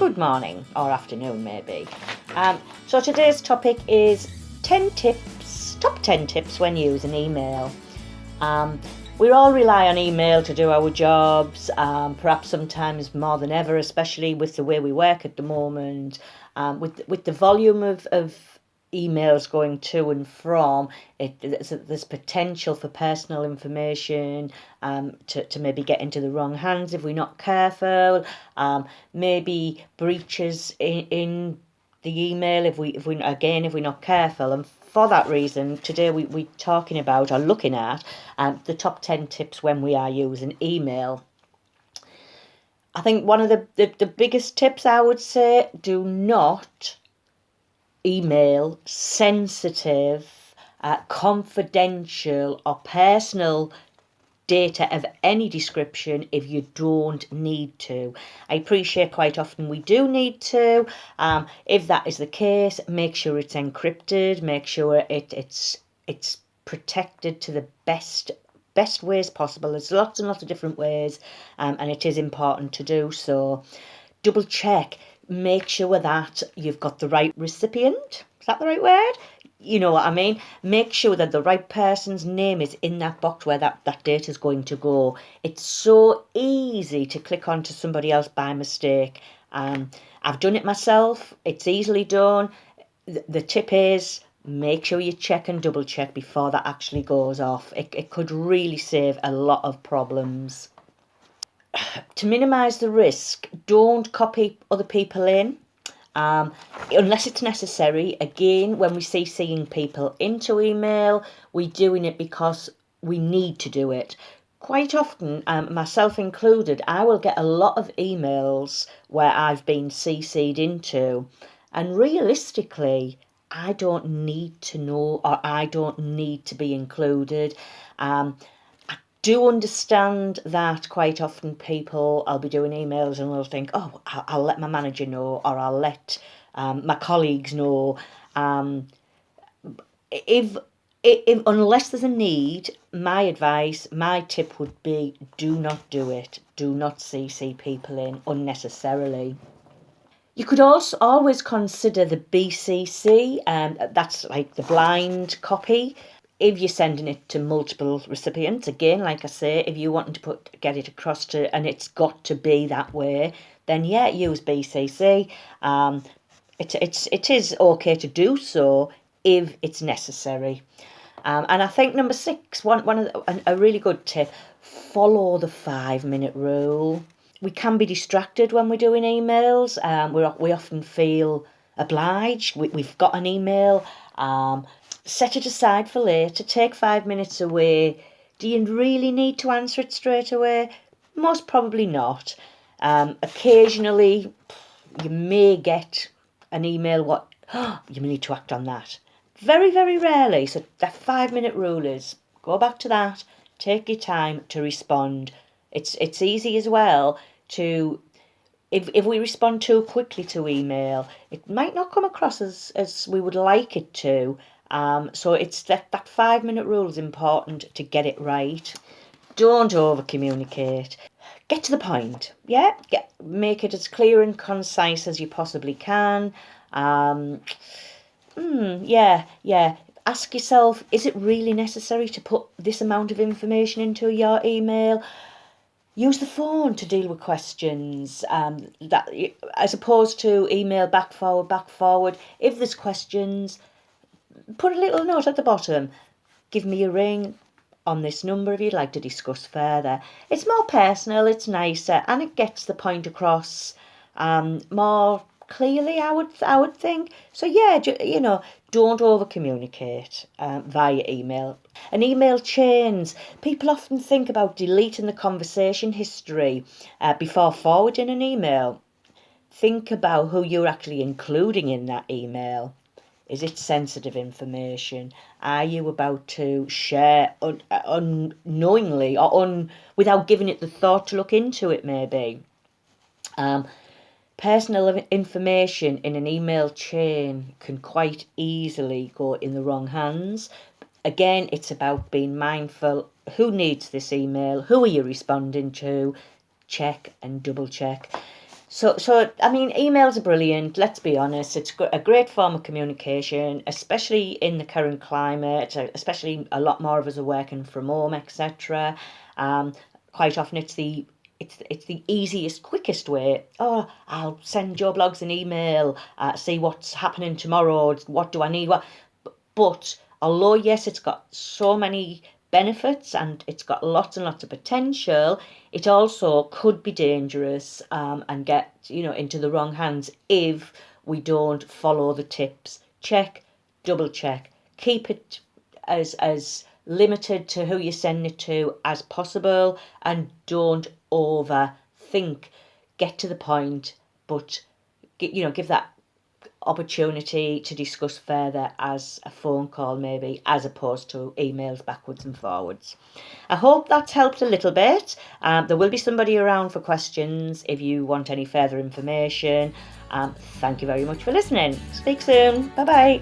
good morning or afternoon maybe. So today's topic is 10 tips, top 10 tips when using email. We all rely on email to do our jobs, perhaps sometimes more than ever, especially with the way we work at the moment, with the volume of emails going to and from it. There's potential for personal information to maybe get into the wrong hands if we're not careful, maybe breaches in the email if we're not careful. And for that reason, today we're talking about or looking at the top 10 tips when we are using email. I think one of the biggest tips I would say: do not email sensitive, confidential or personal data of any description if you don't need to. I appreciate quite often we do need to. If that is the case, make sure it's encrypted, make sure it's protected to the best ways possible. There's lots and lots of different ways, and it is important to do so. Double check, make sure that you've got the right recipient. Is that the right word? You know what I mean? Make sure that the right person's name is in that box where that data is going to go. It's so easy to click onto somebody else by mistake. I've done it myself. It's easily done. The tip is, make sure you check and double check before that actually goes off. It could really save a lot of problems. To minimise the risk, don't copy other people in. Unless it's necessary. Again, when we CCing people into email, we're doing it because we need to do it. Quite often, myself included, I will get a lot of emails where I've been CC'd into, and realistically, I don't need to know, or I don't need to be included. Do understand that quite often I'll be doing emails and they'll think, oh, I'll let my manager know, or I'll let my colleagues know. If unless there's a need, my advice, my tip would be, do not do it. Do not CC people in unnecessarily. You could also always consider the BCC, that's like the blind copy. If you're sending it to multiple recipients, again, like I say, if you want to get it across to, and it's got to be that way, then yeah, use BCC. It is okay to do so if it's necessary. And I think number 6, a really good tip: follow the 5-minute rule. We can be distracted when we're doing emails. We often feel obliged. We've got an email. Set it aside for later. Take 5 minutes away. Do you really need to answer it straight away? Most probably not. Occasionally, you may get an email, you need to act on that. Very, very rarely. So that 5-minute rule is, go back to that. Take your time to respond. It's easy as well to, if we respond too quickly to email, it might not come across as we would like it to. So it's that 5-minute rule is important to get it right. Don't over communicate. Get to the point. Yeah, make it as clear and concise as you possibly can. Yeah. Ask yourself, is it really necessary to put this amount of information into your email? Use the phone to deal with questions, that as opposed to email back forward. If there's questions, put a little note at the bottom. Give me a ring on this number if you'd like to discuss further. It's more personal, it's nicer, and it gets the point across more clearly, I would think. So yeah, don't over communicate via email. And email chains, people often think about deleting the conversation history before forwarding an email. Think about who you're actually including in that email. Is it sensitive information? Are you about to share unknowingly or without giving it the thought to look into it maybe? Personal information in an email chain can quite easily go in the wrong hands. Again, it's about being mindful. Who needs this email? Who are you responding to? Check and double check. So I mean, emails are brilliant. Let's be honest; it's a great form of communication, especially in the current climate. Especially a lot more of us are working from home, etc. Um, Quite often, it's the easiest, quickest way. Oh, I'll send Joe Blogs an email. See what's happening tomorrow. What do I need? What? But although yes, it's got so many benefits and it's got lots and lots of potential, it also could be dangerous, and get into the wrong hands if we don't follow the tips. Check, double check, keep it as limited to who you send it to as possible, and don't overthink. Get to the point, but give that opportunity to discuss further as a phone call, maybe, as opposed to emails backwards and forwards. I hope that's helped a little bit. There will be somebody around for questions if you want any further information. Thank you very much for listening. Speak soon. Bye bye.